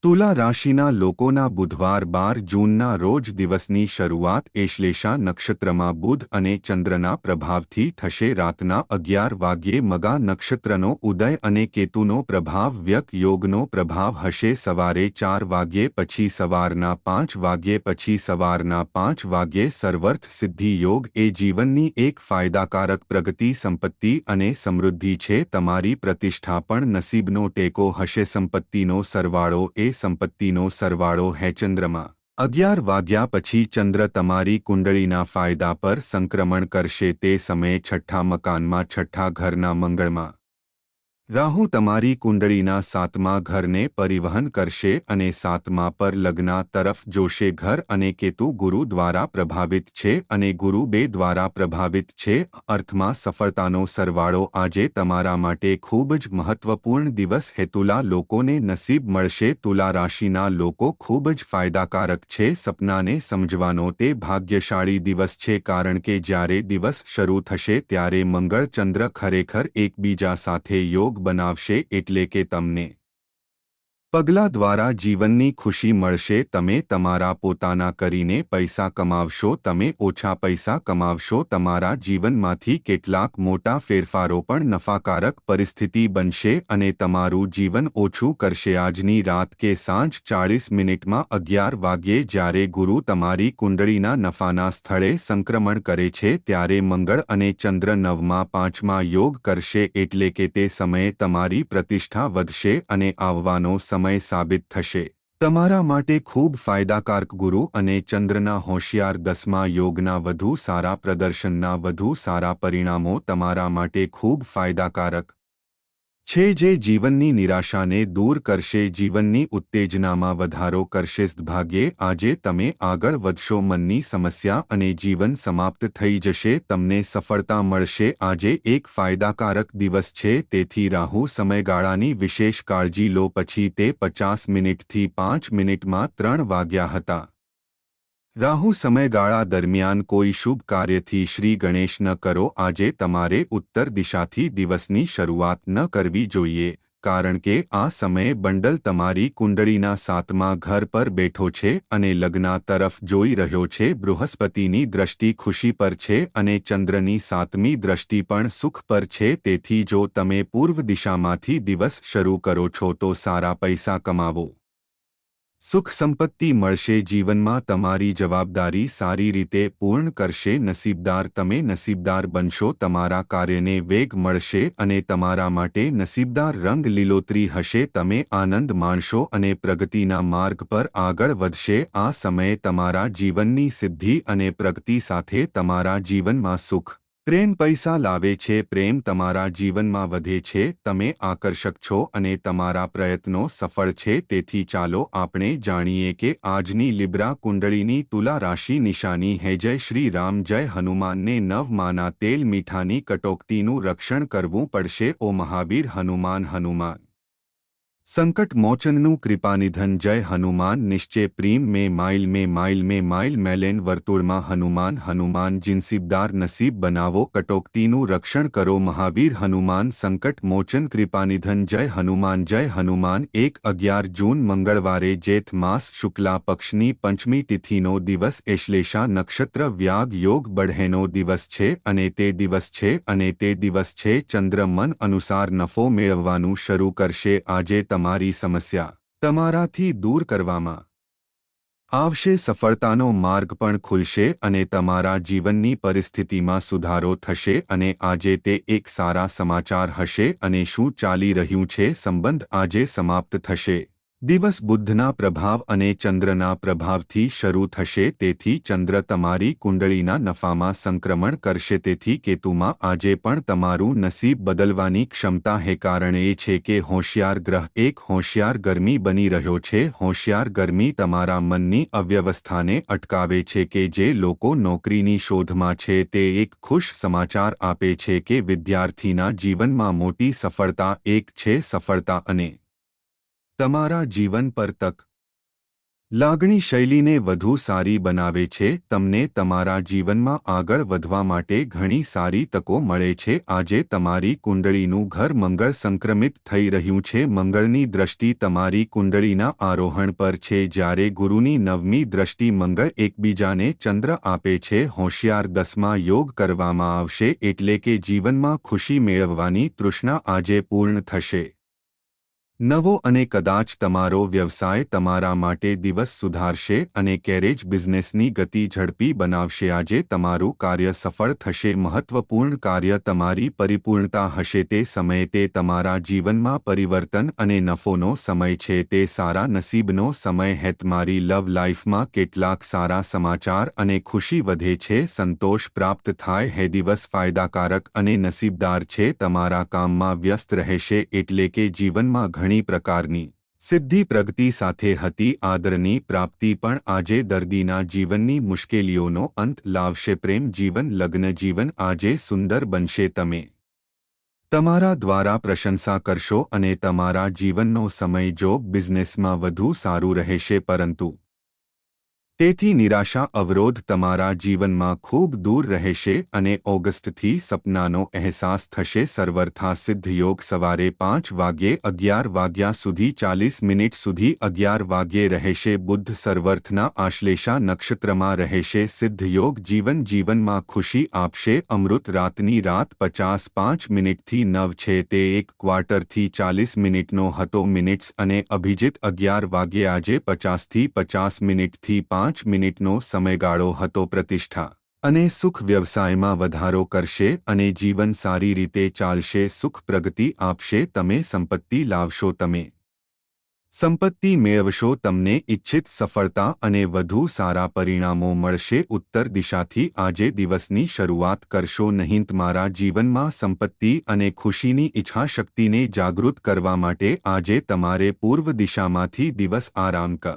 તુલા રાશિના લોકોના બુધવાર 12 જૂનના રોજ દિવસની શરૂઆત એશ્લેષા નક્ષત્રમાં બુધ અને ચંદ્રના પ્રભાવથી થશે. રાતના 11 વાગ્યે મગા નક્ષત્રનો ઉદય અને કેતુનો પ્રભાવ વ્યક યોગનો પ્રભાવ હશે. સવારે 4 વાગ્યે પછી સવારના 5 વાગ્યે પછી સવારના 5 વાગ્યે સર્વર્થ સિદ્ધિ યોગ એ જીવનની એક ફાયદાકારક પ્રગતિ સંપત્તિ અને સમૃદ્ધિ છે. તમારી પ્રતિષ્ઠા પણ નસીબનો ટેકો હશે. સંપત્તિનો સરવાળો એ સંપત્તિનો સરવાળો હે. ચંદ્રમાં 11 વાગ્યા પછી ચંદ્ર તમારી કુંડળીના ફાયદા પર સંક્રમણ કરશે. તે સમયે છઠ્ઠા મકાનમાં છઠ્ઠા ઘરના મંગળમાં રાહુ તમારી કુંડળીના 7મા ઘરને પરિવહન કરશે અને 7મા પર લગ્ન તરફ જોશે. ઘર અને કેતુ ગુરુ દ્વારા પ્રભાવિત છે અને ગુરુ 2 દ્વારા પ્રભાવિત છે. અર્થમાં સફળતાનો સરવાળો આજે તમારા માટે ખૂબ જ મહત્વપૂર્ણ દિવસ હે. તુલા લોકોને નસીબ મળશે. તુલા રાશિના લોકો ખૂબ જ ફાયદાકારક છે. સપનાને સમજવાનો તે ભાગ્યશાળી દિવસ છે કારણ કે જ્યારે દિવસ શરૂ થશે ત્યારે મંગળ ચંદ્ર ખરેખર એકબીજા સાથે યોગ બનાવશે એટલે કે તમને પગલા દ્વારા જીવનની ખુશી મળશે. તમે તમારા પોતાના કરીને પૈસા કમાવશો. તમે ઓછા પૈસા કમાવશો. તમારા જીવનમાંથી કેટલાક મોટા ફેરફારો પણ નફાકારક પરિસ્થિતિ બનશે અને તમારું જીવન ઓછું કરશે. આજની રાત કે સાંજ 40 મિનિટમાં 11 વાગ્યે જ્યારે ગુરુ તમારી કુંડળીના નફાના સ્થળે સંક્રમણ કરે છે ત્યારે મંગળ અને ચંદ્ર 9મા 5મા યોગ કરશે એટલે કે તે સમયે તમારી પ્રતિષ્ઠા વધશે અને આવવાનો સમય સાબિત થશે તમારા માટે ખૂબ ફાયદાકારક. ગુરુ અને ચંદ્રના હોશિયાર 10મા યોગના વધુ સારા પ્રદર્શનના વધુ સારા પરિણામો તમારા માટે ખૂબ ફાયદાકારક છે જે જીવનની નિરાશાને દૂર કરશે. જીવનની ઉત્તેજનામાં વધારો કરશે. ભાગ્યે આજે તમે આગળ વધશો. મનની સમસ્યા અને જીવન સમાપ્ત થઈ જશે. તમને સફળતા મળશે. આજે એક ફાયદાકારક દિવસ છે તેથી રાહુ સમયગાળાની વિશેષ કાળજી લો. પછી તે 50 મિનિટથી 5 મિનિટમાં 3 વાગ્યા હતા. રાહુ સમયગાળા દરમિયાન કોઈ શુભ કાર્યથી શ્રી ગણેશ ન કરો. આજે તમારે ઉત્તર દિશાથી દિવસની શરૂઆત ન કરવી જોઈએ કારણ કે આ સમયે બંડલ તમારી કુંડળીના 7મા ઘર પર બેઠો છે અને લગ્ન તરફ જોઈ રહ્યો છે. બૃહસ્પતિની દ્રષ્ટિ ખુશી પર છે અને ચંદ્રની 7મી દ્રષ્ટિ પણ સુખ પર છે. તેથી જો તમે પૂર્વ દિશામાંથી દિવસ શરૂ કરો છો તો સારા પૈસા કમાવો. સુખ સંપત્તિ મળશે. જીવનમાં તમારી જવાબદારી સારી રીતે પૂર્ણ કરશે. નસીબદાર તમે નસીબદાર બનશો. તમારા કાર્યને વેગ મળશે અને તમારા માટે નસીબદાર રંગ લીલોતરી હશે. તમે આનંદ માણશો અને પ્રગતિના માર્ગ પર આગળ વધશે. આ સમયે તમારા જીવનની સિદ્ધિ અને પ્રગતિ સાથે તમારા જીવનમાં સુખ પ્રેમ પૈસા લાવે છે. પ્રેમ તમારા જીવનમાં વધે છે. તમે આકર્ષક છો અને તમારા પ્રયત્નો સફળ છે. તેથી ચાલો આપણે જાણીએ કે આજની લિબ્રા કુંડળીની તુલા રાશિ નિશાની હે. જય શ્રી રામ. જય હનુમાનને 9 માના તેલ મીઠાની કટોકટીનું રક્ષણ કરવું પડશે. ઓ મહાવીર હનુમાન. હનુમાન સંકટ મોચનનું કૃપાનિધન. જય હનુમાન. નિશ્ચય પ્રીમ में माइल मैलेन વર્તુળમાં હનુમાન. હનુમાન જિનસીબદાર નસીબ બનાવો. કટોકટીનું રક્ષણ કરો. મહાવીર હનુમાન સંકટ મોચન કૃપાનિધન. જય હનુમાન. જય હનુમાન. 11 જૂન મંગળવારે જેઠ માસ શુક્લા પક્ષની પંચમી તિથિનો દિવસ એશ્લેષા નક્ષત્ર વ્યાગ યોગ બઢેનો દિવસ છે અને તે દિવસ છે ચંદ્ર મન અનુસાર નફો મેળવવાનું શરૂ કરશે. આજે તમારી સમસ્યા તમારાથી દૂર કરવામાં આવશે. સફળતાનો માર્ગ પણ ખુલશે અને તમારા જીવનની પરિસ્થિતિમાં સુધારો થશે. અને આજે તે એક સારા સમાચાર હશે. અને શું ચાલી રહ્યું છે? સંબંધ આજે સમાપ્ત થશે. દિવસ બુધના પ્રભાવ અને ચંદ્રના પ્રભાવથી શરૂ થશે. તેથી ચંદ્ર તમારી કુંડળીના નફામાં સંક્રમણ કરશે. તેથી કેતુમાં આજે પણ તમારું નસીબ બદલવાની ક્ષમતા હે. કારણ એ છે કે હોશિયાર ગ્રહ એક હોશિયાર ગરમી બની રહ્યો છે. હોશિયાર ગરમી તમારા મનની અવ્યવસ્થાને અટકાવે છે. કે જે લોકો નોકરીની શોધમાં છે તે એક ખુશ સમાચાર આપે છે કે વિદ્યાર્થીના જીવનમાં મોટી સફળતા એક છે. સફળતા અને તમારા જીવન પર તક લાગણી શૈલીને વધુ સારી બનાવે છે. તમને તમારા જીવનમાં આગળ વધવા માટે ઘણી સારી તકો મળે છે. આજે તમારી કુંડળીનું ઘર મંગળ સંક્રમિત થઈ રહ્યું છે. મંગળની દ્રષ્ટિ તમારી કુંડળીના આરોહણ પર છે, જ્યારે ગુરુની નવમી દ્રષ્ટિ મંગળ એકબીજાને ચંદ્ર આપે છે. હોશિયાર 10માં યોગ કરવામાં આવશે, એટલે કે જીવનમાં ખુશી મેળવવાની તૃષ્ણા આજે પૂર્ણ થશે. નવો અને કદાચ તમારો વ્યવસાય તમારા માટે દિવસ સુધારશે અને કેરેજ બિઝનેસની ગતિ ઝડપી બનાવશે. આજે તમારું કાર્ય સફળ થશે. મહત્વપૂર્ણ કાર્ય તમારી પરિપૂર્ણતા હશે. તે સમયે તે તમારા જીવનમાં પરિવર્તન અને નફોનો સમય છે. તે સારા નસીબનો સમય છે. તમારી લવ લાઈફમાં કેટલાક સારા સમાચાર અને ખુશી વધે છે. સંતોષ પ્રાપ્ત થાય છે. દિવસ ફાયદાકારક અને નસીબદાર છે. તમારા કામમાં વ્યસ્ત રહેશે, એટલે કે જીવનમાં ઘણી પ્રકારની સિદ્ધિ પ્રગતિ સાથે હતી. આદરની પ્રાપ્તિ પણ આજે દર્દીના જીવનની મુશ્કેલીઓનો અંત લાવશે. પ્રેમ જીવન, લગ્ન જીવન આજે સુંદર બનશે. તમે તમારા દ્વારા પ્રશંસા કરશો અને તમારા જીવનનો સમય જોબ બિઝનેસમાં વધુ સારું રહેશે. પરંતુ તેથી નિરાશા અવરોધ તમારા જીવનમાં ખૂબ દૂર રહેશે અને ઓગસ્ટથી સપનાનો અહેસાસ થશે. સર્વર્થા સિદ્ધ યોગ સવારે 5 વાગ્યે 11 વાગ્યા સુધી 40 મિનિટ સુધી 11 વાગ્યે રહેશે. બુધ સર્વર્થના આશ્લેષા નક્ષત્રમાં રહેશે. સિદ્ધ યોગ જીવનમાં ખુશી આપશે. અમૃત રાતની રાત 55 મિનિટથી 9 છે. તે 1 ક્વાર્ટરથી 40 મિનિટનો હતો. મિનિટ્સ અને અભિજીત 11 વાગ્યે આજે 50થી 50 મિનિટથી 5 મિનિટનો સમયગાળો હતો. પ્રતિષ્ઠા અને સુખ વ્યવસાયમાં વધારો કરશે અને જીવન સારી રીતે ચાલશે. સુખ પ્રગતિ આપશે. તમે સંપત્તિ લાવશો. તમે સંપત્તિ મેળવશો. તમને ઇચ્છિત સફળતા અને વધુ સારા પરિણામો મળશે. ઉત્તર દિશાથી આજે દિવસની શરૂઆત કરશો નહીં. તમારા જીવનમાં સંપત્તિ અને ખુશીની ઈચ્છાશક્તિને જાગૃત કરવા માટે આજે તમારે પૂર્વ દિશામાંથી દિવસ આરંભ